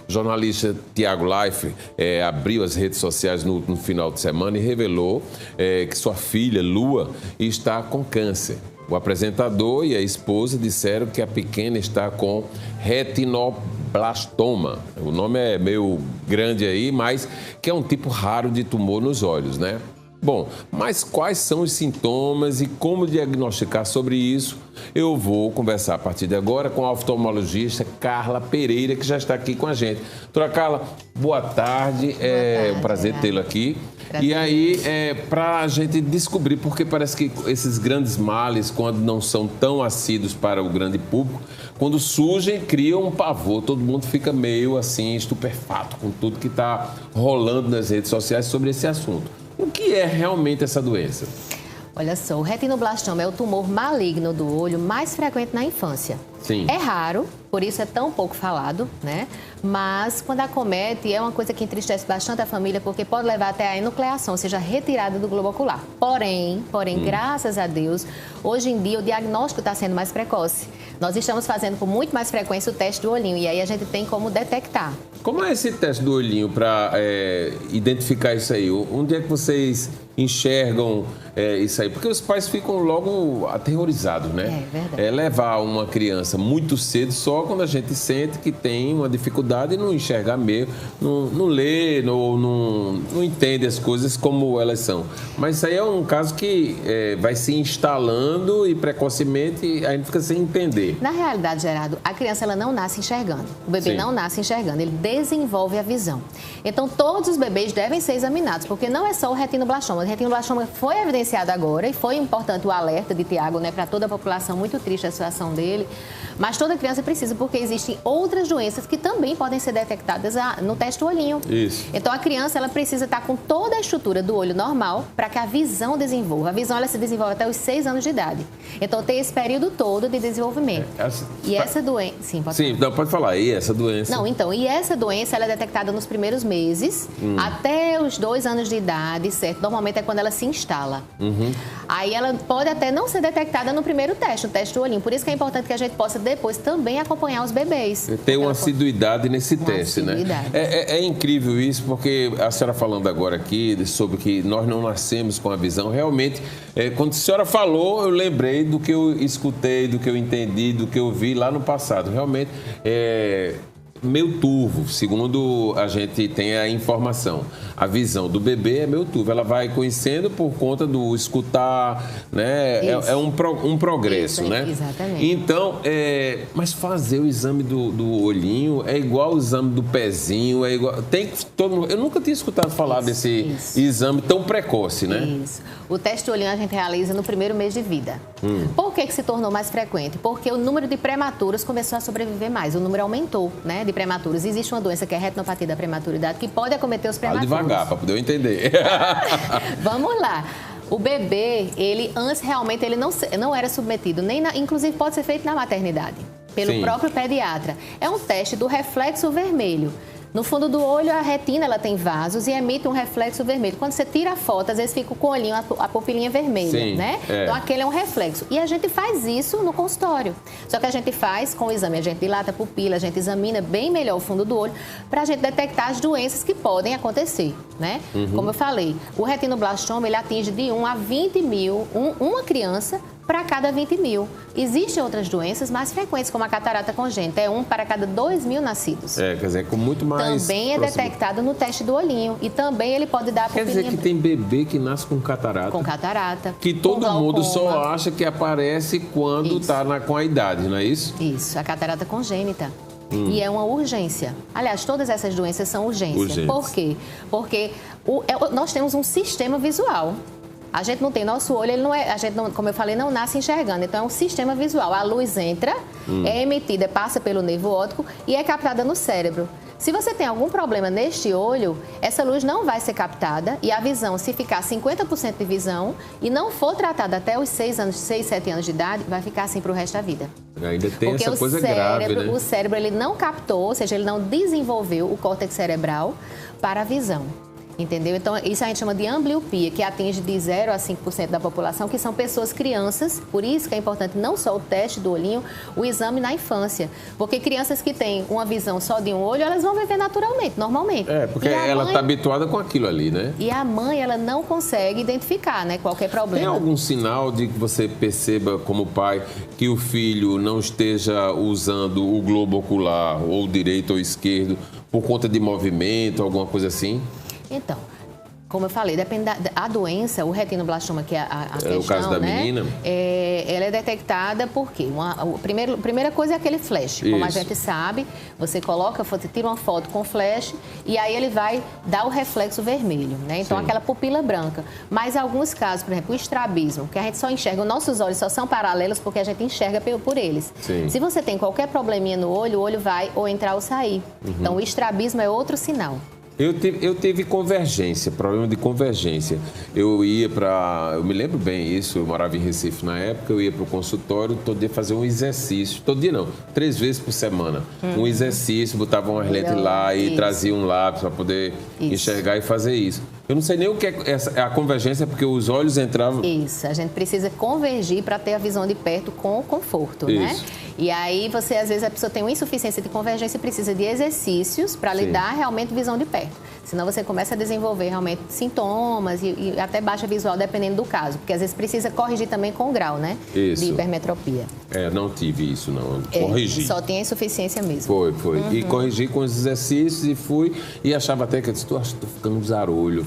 O jornalista Tiago Life abriu as redes sociais no final de semana e revelou que sua filha, Lua, está com câncer. O apresentador e a esposa disseram que a pequena está com retinoblastoma. O nome é meio grande aí, mas que é um tipo raro de tumor nos olhos, né? Bom, mas quais são os sintomas e como diagnosticar sobre isso? Eu vou conversar a partir de agora com a oftalmologista Carla Pereira, que já está aqui com a gente. Doutora Carla, boa tarde. É um prazer tê-la aqui. Prazer. E aí, para a gente descobrir, porque parece que esses grandes males, quando não são tão assíduos para o grande público, quando surgem, criam um pavor. Todo mundo fica meio assim, estupefato com tudo que está rolando nas redes sociais sobre esse assunto. O que é realmente essa doença? Olha só, o retinoblastoma é o tumor maligno do olho mais frequente na infância. Sim. É raro, por isso é tão pouco falado, né? Mas quando acomete, é uma coisa que entristece bastante a família, porque pode levar até a enucleação, ou seja, retirada do globo ocular. Porém, graças a Deus, hoje em dia o diagnóstico está sendo mais precoce. Nós estamos fazendo com muito mais frequência o teste do olhinho e aí a gente tem como detectar. Como é esse teste do olhinho para identificar isso aí? Onde é que vocês enxergam isso aí? Porque os pais ficam logo aterrorizados, né? É verdade. Levar uma criança muito cedo só quando a gente sente que tem uma dificuldade e não enxergar mesmo, não lê, não entende as coisas como elas são. Mas isso aí é um caso que vai se instalando e precocemente a gente fica sem entender. Na realidade, Gerardo, a criança ela não nasce enxergando. O bebê Sim. não nasce enxergando, ele desenvolve a visão. Então, todos os bebês devem ser examinados, porque não é só o retinoblastoma. O retinoblastoma foi evidenciado agora e foi importante o alerta de Tiago, né, para toda a população, muito triste a situação dele. Mas toda criança precisa, porque existem outras doenças que também podem ser detectadas no teste do olhinho. Isso. Então, a criança ela precisa estar com toda a estrutura do olho normal para que a visão desenvolva. A visão ela se desenvolve até os 6 anos de idade. Então, tem esse período todo de desenvolvimento. E essa doença... Sim, pode falar. Sim, não, pode falar. E essa doença? Não, então, e essa doença ela é detectada nos primeiros meses, até os 2 anos de idade, certo? Normalmente é quando ela se instala. Aí ela pode até não ser detectada no primeiro teste, no teste do olhinho. Por isso que é importante que a gente possa depois também acompanhar os bebês. Tem uma assiduidade nesse teste, né? É incrível isso, porque a senhora falando agora aqui sobre que nós não nascemos com a visão, realmente, quando a senhora falou, eu lembrei do que eu escutei, do que eu entendi, do que eu vi lá no passado. Realmente, meio turvo, segundo a gente tem a informação. A visão do bebê é meio turvo, ela vai conhecendo por conta do escutar, né? É um progresso, isso, né? Exatamente. Então, mas fazer o exame do olhinho é igual o exame do pezinho, é igual... eu nunca tinha escutado falar desse exame tão precoce, né? Isso. O teste do olhinho a gente realiza no primeiro mês de vida. Por que se tornou mais frequente? Porque o número de prematuros começou a sobreviver mais, o número aumentou, né, de prematuros. Existe uma doença que é a retinopatia da prematuridade que pode acometer os prematuros. Fala devagar, para poder eu entender. Vamos lá. O bebê, ele antes realmente ele não era submetido, inclusive pode ser feito na maternidade, pelo próprio pediatra. É um teste do reflexo vermelho. No fundo do olho, a retina ela tem vasos e emite um reflexo vermelho. Quando você tira a foto, às vezes fica com o olhinho, a pupilinha vermelha, né? Então, aquele é um reflexo. E a gente faz isso no consultório. Só que a gente faz com o exame, a gente dilata a pupila, a gente examina bem melhor o fundo do olho para a gente detectar as doenças que podem acontecer, né? Como eu falei, o retinoblastoma, ele atinge de 1 a 20 mil, uma criança para cada 20 mil. Existem outras doenças mais frequentes, como a catarata congênita. É 1 para cada 2 mil nascidos. Quer dizer, com muito mais... Também é detectado no teste do olhinho. E também ele pode dar a pupilinha... Quer dizer que tem bebê que nasce com catarata. Com catarata. Que todo mundo só acha que aparece quando está com a idade, não é isso? Isso, a catarata congênita. E é uma urgência. Aliás, todas essas doenças são urgência. Por quê? Porque nós temos um sistema visual. A gente não tem nosso olho, ele não é, a gente não, como eu falei, não nasce enxergando. Então é um sistema visual. A luz entra, é emitida, passa pelo nervo óptico e é captada no cérebro. Se você tem algum problema neste olho, essa luz não vai ser captada e a visão, se ficar 50% de visão e não for tratada até os 6, 7 anos de idade, vai ficar assim para o resto da vida. Ainda tem porque essa coisa grave, né? O cérebro ele não captou, ou seja, ele não desenvolveu o córtex cerebral para a visão. Entendeu? Então, isso a gente chama de ambliopia, que atinge de 0 a 5% da população, que são pessoas crianças. Por isso que é importante não só o teste do olhinho, o exame na infância. Porque crianças que têm uma visão só de um olho, elas vão viver naturalmente, normalmente. Porque ela está habituada com aquilo ali, né? E a mãe, ela não consegue identificar, né, qualquer problema. Tem algum sinal de que você perceba, como pai, que o filho não esteja usando o globo ocular, ou direito ou esquerdo, por conta de movimento, alguma coisa assim? Então, como eu falei, depende da doença, o retinoblastoma, que é a questão, o caso da menina. Ela é detectada por quê? Primeira coisa é aquele flash. Como a gente sabe, você tira uma foto com flash e aí ele vai dar o reflexo vermelho, né? Então, aquela pupila branca. Mas em alguns casos, por exemplo, o estrabismo, que a gente só enxerga, os nossos olhos só são paralelos porque a gente enxerga por eles. Sim. Se você tem qualquer probleminha no olho, o olho vai ou entrar ou sair. Então, o estrabismo é outro sinal. Eu tive convergência, problema de convergência. Eu me lembro bem isso, eu morava em Recife na época, eu ia para o consultório todo dia fazer um exercício. Todo dia não, 3 vezes por semana. Um exercício, botava umas lentes lá e trazia um lápis para poder enxergar e fazer isso. Eu não sei nem o que é a convergência, porque os olhos entravam... Isso, a gente precisa convergir para ter a visão de perto com conforto, né? E aí, às vezes, a pessoa tem uma insuficiência de convergência e precisa de exercícios para lhe dar realmente visão de perto. Senão você começa a desenvolver realmente sintomas e até baixa visual, dependendo do caso. Porque às vezes precisa corrigir também com o grau, né? De hipermetropia. Não tive isso, não. Corrigi. Só tem a insuficiência mesmo. Foi. E corrigi com os exercícios e fui. E achava até que eu disse, tô ficando zarolho.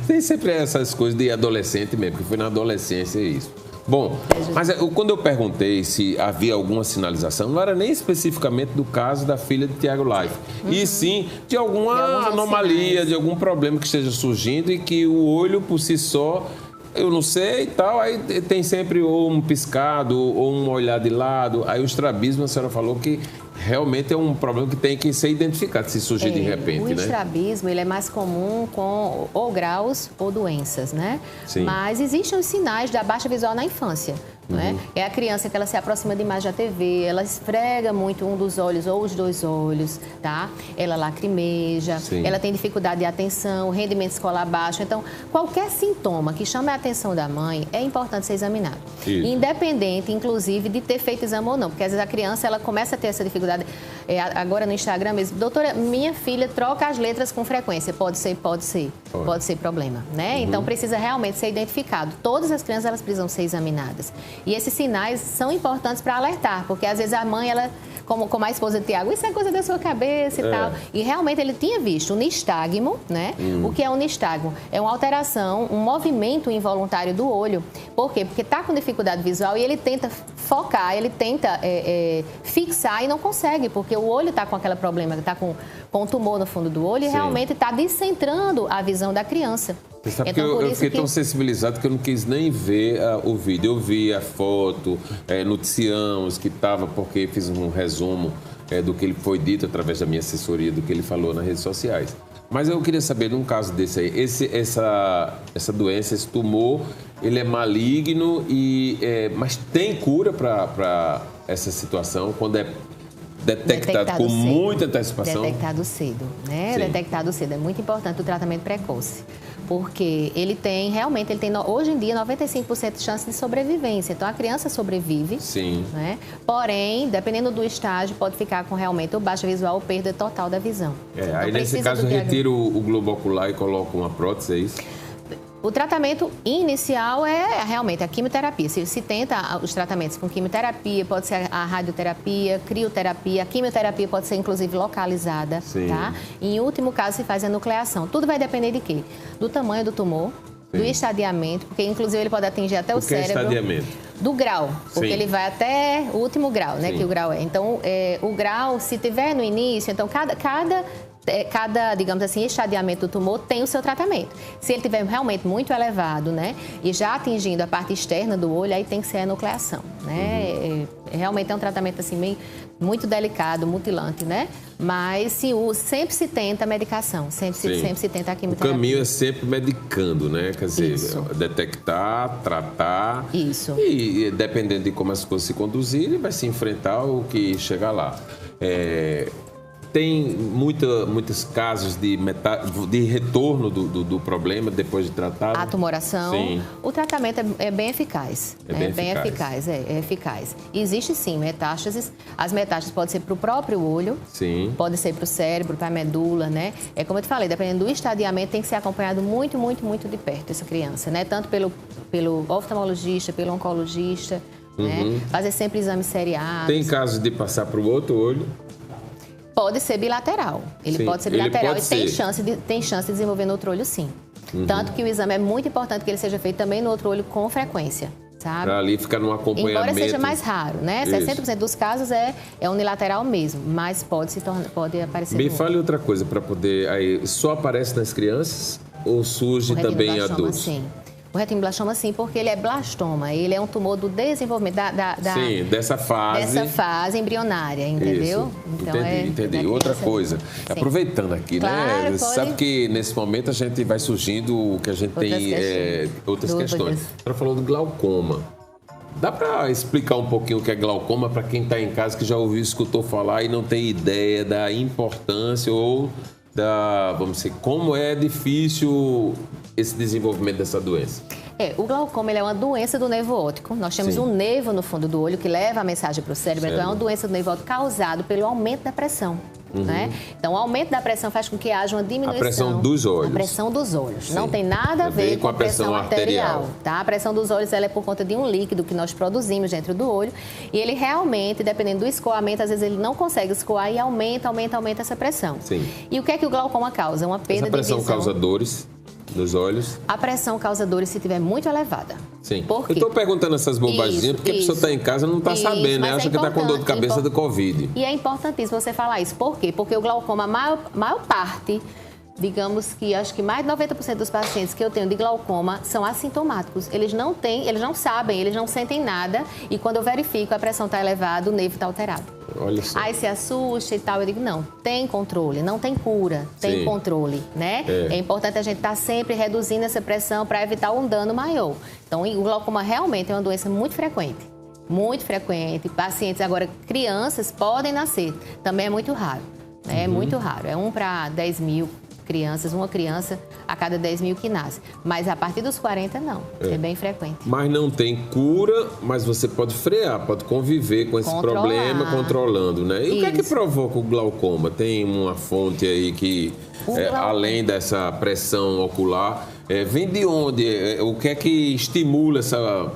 Tem sempre essas coisas de adolescente mesmo, porque foi na adolescência isso. Bom, mas quando eu perguntei se havia alguma sinalização, não era nem especificamente do caso da filha de Tiago Life, e sim de alguma anomalia, sinais, de algum problema que esteja surgindo e que o olho por si só, eu não sei e tal, aí tem sempre ou um piscado ou um olhar de lado. Aí o estrabismo, a senhora falou que realmente é um problema que tem que ser identificado se surgir de repente, né? O estrabismo, ele é mais comum com ou graus ou doenças, né? Sim. Mas existem os sinais da baixa visual na infância. Né? É a criança que ela se aproxima demais da TV, ela esfrega muito um dos olhos ou os dois olhos, tá? Ela lacrimeja, ela tem dificuldade de atenção, rendimento escolar baixo. Então, qualquer sintoma que chame a atenção da mãe é importante ser examinado. Independente, inclusive, de ter feito exame ou não. Porque às vezes a criança ela começa a ter essa dificuldade. Agora no Instagram mesmo, doutora, minha filha troca as letras com frequência. Pode ser problema, né? Então, precisa realmente ser identificado. Todas as crianças elas precisam ser examinadas. E esses sinais são importantes para alertar, porque às vezes a mãe, ela, como a esposa de Tiago, isso é coisa da sua cabeça e tal. E realmente ele tinha visto o nistagmo, né? O que é o nistagmo? É uma alteração, um movimento involuntário do olho. Por quê? Porque está com dificuldade visual e ele tenta focar, ele tenta fixar e não consegue, porque o olho está com aquele problema, está com um tumor no fundo do olho e realmente está descentrando a visão da criança. Você sabe então, que eu fiquei tão sensibilizado que eu não quis nem ver o vídeo. Eu vi a foto, noticiamos que estava, porque fiz um resumo do que ele foi dito através da minha assessoria, do que ele falou nas redes sociais. Mas eu queria saber, num caso desse aí, essa doença, esse tumor, ele é maligno, mas tem cura para essa situação quando é detectado com cedo, muita antecipação? Detectado cedo, né? Detectado cedo. É muito importante o tratamento precoce. Porque ele tem hoje em dia, 95% de chance de sobrevivência. Então, a criança sobrevive. Sim. Né? Porém, dependendo do estágio, pode ficar com realmente ou baixa visual ou perda total da visão. Então, aí, nesse caso, retira o globo ocular e coloca uma prótese, é isso? O tratamento inicial é realmente a quimioterapia. Se tenta os tratamentos com quimioterapia, pode ser a radioterapia, crioterapia. A quimioterapia pode ser, inclusive, localizada. Tá? E, em último caso, se faz a nucleação. Tudo vai depender de quê? Do tamanho do tumor, do estadiamento, porque, inclusive, ele pode atingir até o cérebro. É estadiamento? Do grau, porque ele vai até o último grau, né? Que o grau é. Então, o grau, se tiver no início, então cada, digamos assim, estadiamento do tumor tem o seu tratamento. Se ele estiver realmente muito elevado, né, e já atingindo a parte externa do olho, aí tem que ser a nucleação, né? Realmente é um tratamento assim muito delicado, mutilante, né? Mas sempre se tenta a medicação, sempre se tenta a quimioterapia. O caminho é sempre medicando, né? Quer dizer, detectar, tratar. Isso. E dependendo de como as coisas se conduzirem, vai se enfrentar o que chegar lá. Tem muitos casos de retorno do problema depois de tratado? A tumoração, sim. O tratamento é bem eficaz. É eficaz. Existe sim metástases. As metástases podem ser para o próprio olho, sim. Pode ser para o cérebro, para a medula, né? É como eu te falei, dependendo do estadiamento, tem que ser acompanhado muito, muito, muito de perto essa criança, né? Tanto pelo oftalmologista, pelo oncologista, né? Fazer sempre exames seriados. Tem casos de passar para o outro olho? Pode ser bilateral. Ele pode ser bilateral e tem chance de desenvolver no outro olho, sim. Tanto que o exame é muito importante que ele seja feito também no outro olho com frequência, sabe? Para ali ficar num acompanhamento. Embora seja mais raro, né? Isso. 60% dos casos é unilateral mesmo, mas pode aparecer. Me fale outra coisa para poder... Aí, só aparece nas crianças ou surge também em adultos? Sim. O retinoblastoma, sim, porque ele é blastoma. Ele é um tumor do desenvolvimento Sim, dessa fase. Dessa fase embrionária, entendeu? Isso. Então, entendi. Outra coisa, sim. Aproveitando aqui, claro, né? Você sabe que nesse momento a gente vai surgindo o que a gente outras questões. Ela falou do glaucoma. Dá para explicar um pouquinho o que é glaucoma para quem está em casa que já ouviu, escutou falar e não tem ideia da importância ou vamos dizer, como é difícil esse desenvolvimento dessa doença? O glaucoma é uma doença do nervo óptico. Nós temos um nervo no fundo do olho que leva a mensagem para o cérebro. Então, é uma doença do nervo óptico causada pelo aumento da pressão. Né? Então, o aumento da pressão faz com que haja uma diminuição. A pressão dos olhos. A pressão dos olhos. Sim. Não tem nada a ver com a pressão arterial. Tá? A pressão dos olhos ela é por conta de um líquido que nós produzimos dentro do olho. E ele realmente, dependendo do escoamento, às vezes ele não consegue escoar e aumenta essa pressão. Sim. E o que é que o glaucoma causa? Uma perda de visão. Essa pressão causa dores nos olhos? A pressão causa dores se estiver muito elevada. Sim. Por quê? Eu estou perguntando essas bobaginhas porque a pessoa está em casa e não está sabendo, né? Acha que está com dor de cabeça do Covid. E é importantíssimo você falar isso. Por quê? Porque o glaucoma, a maior parte, digamos que acho que mais de 90% dos pacientes que eu tenho de glaucoma são assintomáticos. Eles não sabem, eles não sentem nada. E quando eu verifico, a pressão está elevada, o nervo está alterado. Olha só. Aí se assusta e tal, eu digo, não, tem controle, não tem cura, tem controle, né? É importante a gente estar sempre reduzindo essa pressão para evitar um dano maior. Então, o glaucoma realmente é uma doença muito frequente. Muito frequente. Pacientes, agora, crianças podem nascer, também é muito raro. Né? É muito raro, é 1 para 10 mil crianças, uma criança a cada 10 mil que nasce. Mas a partir dos 40, não. É bem frequente. Mas não tem cura, mas você pode frear, pode conviver com esse problema controlando, né? E o que é que provoca o glaucoma? Tem uma fonte aí que, além dessa pressão ocular, vem de onde? O que é que estimula essa...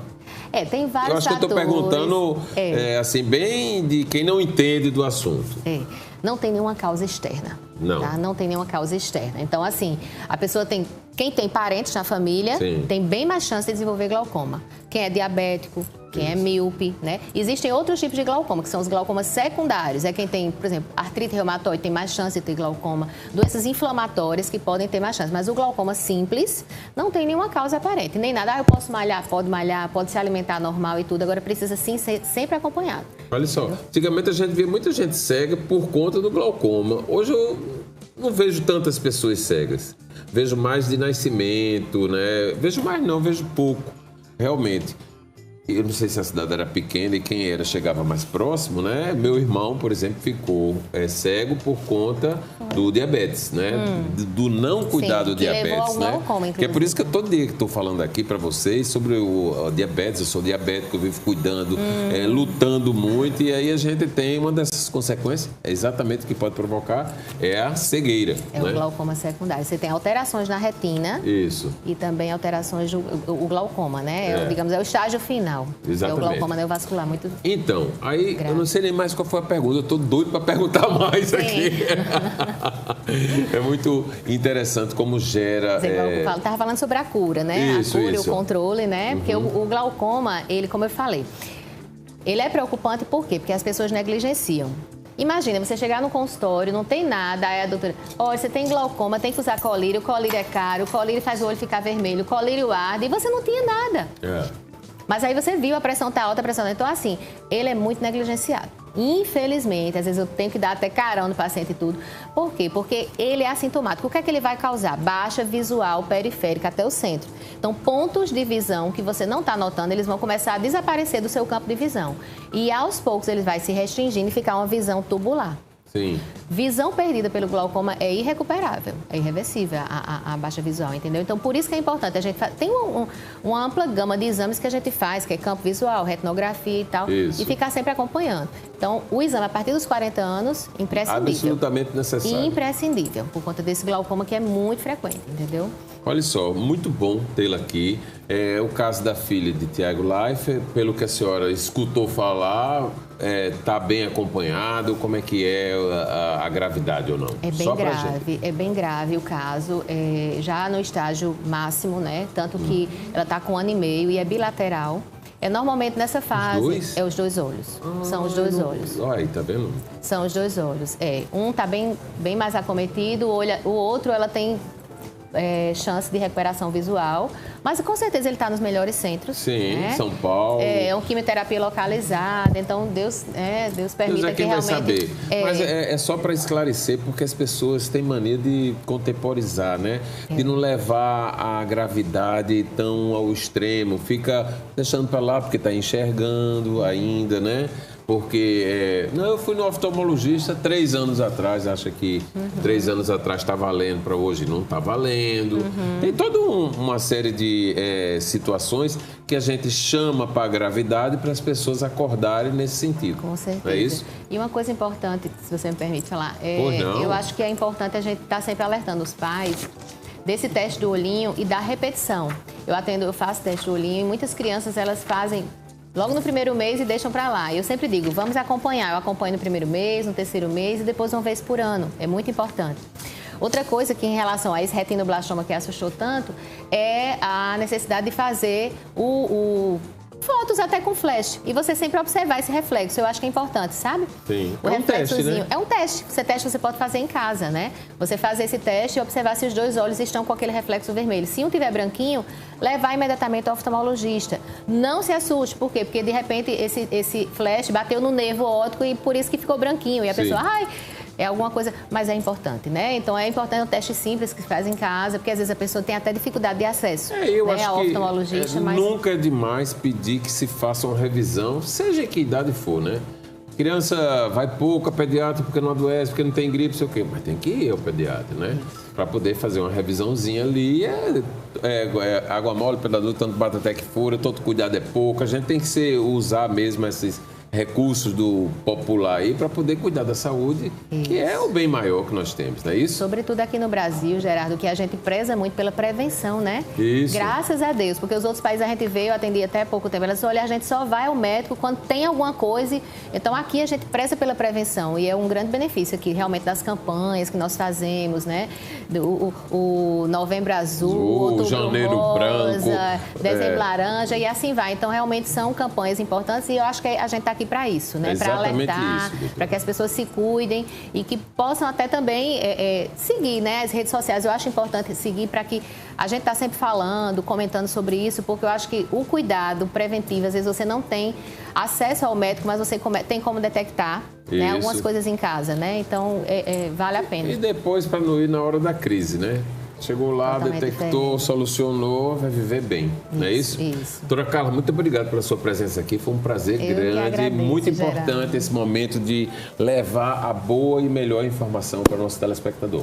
tem vários fatores. Eu acho que eu estou perguntando, assim, bem de quem não entende do assunto. Não tem nenhuma causa externa. Não. Tá? Não tem nenhuma causa externa. Então, assim, a pessoa tem... Quem tem parentes na família tem bem mais chance de desenvolver glaucoma. Quem é diabético, quem é míope, né? Existem outros tipos de glaucoma, que são os glaucomas secundários. É quem tem, por exemplo, artrite reumatoide tem mais chance de ter glaucoma. Doenças inflamatórias que podem ter mais chance. Mas o glaucoma simples não tem nenhuma causa aparente. Nem nada, eu posso malhar, pode se alimentar normal e tudo. Agora precisa sim ser sempre acompanhado. Olha só, antigamente a gente via muita gente cega por conta do glaucoma. Hoje eu não vejo tantas pessoas cegas. Vejo mais de nascimento, né? Vejo pouco, realmente. Eu não sei se a cidade era pequena e quem era chegava mais próximo, né? Meu irmão, por exemplo, ficou cego por conta do diabetes, né? Do não cuidar do diabetes, né? Glaucoma, que é por isso que eu todo dia que estou falando aqui para vocês sobre o diabetes. Eu sou diabético, eu vivo cuidando, lutando muito, e aí a gente tem uma dessas consequências, exatamente o que pode provocar, é a cegueira. É o glaucoma secundário. Você tem alterações na retina. Isso. E também alterações do glaucoma, né? Digamos, é o estágio final. Exatamente. É o glaucoma neovascular muito Então, aí grave. Eu não sei nem mais qual foi a pergunta. Eu estou doido para perguntar mais aqui. É muito interessante como gera... Estava falando sobre a cura, né? Isso, a cura e o controle, né? Porque o glaucoma, ele, como eu falei, ele é preocupante por quê? Porque as pessoas negligenciam. Imagina, você chegar no consultório, não tem nada, aí a doutora, olha, você tem glaucoma, tem que usar colírio, o colírio é caro, o colírio faz o olho ficar vermelho, o colírio arde, e você não tinha nada. Mas aí você viu, a pressão tá alta, a pressão... Então, assim, ele é muito negligenciado. Infelizmente, às vezes eu tenho que dar até carão no paciente e tudo. Por quê? Porque ele é assintomático. O que é que ele vai causar? Baixa visual periférica até o centro. Então, pontos de visão que você não está notando, eles vão começar a desaparecer do seu campo de visão. E, aos poucos, ele vai se restringindo e ficar uma visão tubular. Sim. Visão perdida pelo glaucoma é irrecuperável, é irreversível a baixa visual, entendeu? Então, por isso que é importante. A gente tem uma ampla gama de exames que a gente faz, que é campo visual, retinografia e tal, Isso. e ficar sempre acompanhando. Então, o exame a partir dos 40 anos, imprescindível. Absolutamente necessário. Imprescindível, por conta desse glaucoma que é muito frequente, entendeu? Olha só, muito bom tê-la aqui. É o caso da filha de Tiago Leifert, pelo que a senhora escutou falar, está bem acompanhado? Como é que é a gravidade ou não? É bem grave o caso, já no estágio máximo, né? Tanto que ela está com 1 ano e meio e é bilateral. Normalmente nessa fase, os dois olhos. São os dois olhos. Olha aí, tá vendo? São os dois olhos. Um está bem mais acometido, o outro ela tem chance de recuperação visual, mas com certeza ele está nos melhores centros. Sim, né? São Paulo. É uma quimioterapia localizada, então Deus permita que realmente... vai saber. Mas é só para esclarecer, porque as pessoas têm mania de contemporizar, né? De não levar a gravidade tão ao extremo, fica deixando para lá porque está enxergando ainda, né? Porque, eu fui no oftalmologista 3 anos atrás, acha que 3 anos atrás está valendo, para hoje não está valendo. Tem toda uma série de situações que a gente chama para a gravidade para as pessoas acordarem nesse sentido. Com certeza. É isso? E uma coisa importante, se você me permite falar, Pois não. eu acho que é importante a gente estar sempre alertando os pais desse teste do olhinho e da repetição. Eu faço teste do olhinho e muitas crianças elas fazem logo no primeiro mês e deixam para lá. Eu sempre digo, vamos acompanhar. Eu acompanho no primeiro mês, no terceiro mês e depois uma vez por ano. É muito importante. Outra coisa que em relação a esse retinoblastoma que assustou tanto é a necessidade de fazer fotos até com flash. E você sempre observar esse reflexo. Eu acho que é importante, sabe? Sim. O reflexozinho. Teste, né? É um teste. Você pode fazer em casa, né? Você fazer esse teste e observar se os dois olhos estão com aquele reflexo vermelho. Se um tiver branquinho, levar imediatamente ao oftalmologista. Não se assuste. Por quê? Porque, de repente, esse flash bateu no nervo óptico e por isso que ficou branquinho. E a pessoa, é alguma coisa, mas é importante, né? Então é importante um teste simples que se faz em casa, porque às vezes a pessoa tem até dificuldade de acesso ao oftalmologista. Mas nunca é demais pedir que se faça uma revisão, seja que idade for, né? Criança vai pouco a pediatra porque não adoece, porque não tem gripe, sei o quê, mas tem que ir ao pediatra, né? Para poder fazer uma revisãozinha ali, água mole, pedador, tanto bate até que fura, todo cuidado é pouco, a gente tem que usar mesmo esses recursos do popular aí para poder cuidar da saúde, que é o bem maior que nós temos, não é isso? Sobretudo aqui no Brasil, Gerardo, que a gente preza muito pela prevenção, né? Isso. Graças a Deus, porque os outros países a gente veio, eu atendi até pouco tempo, elas olha, a gente só vai ao médico quando tem alguma coisa, então aqui a gente preza pela prevenção e é um grande benefício aqui, realmente, das campanhas que nós fazemos, né? O Novembro Azul, Outubro Janeiro Rosa, Branco, Dezembro Laranja e assim vai. Então, realmente são campanhas importantes e eu acho que a gente está aqui para isso, né? Para alertar, para que as pessoas se cuidem e que possam até também seguir, né, as redes sociais. Eu acho importante seguir para que a gente está sempre falando, comentando sobre isso, porque eu acho que o cuidado preventivo, às vezes você não tem acesso ao médico, mas você tem como detectar, né, algumas coisas em casa, né? Então, vale a pena. E depois, para não ir na hora da crise, né? Chegou lá, detectou, solucionou, vai viver bem, não é isso? Isso. Doutora Carla, muito obrigado pela sua presença aqui, foi um prazer grande, muito importante esse momento de levar a boa e melhor informação para o nosso telespectador.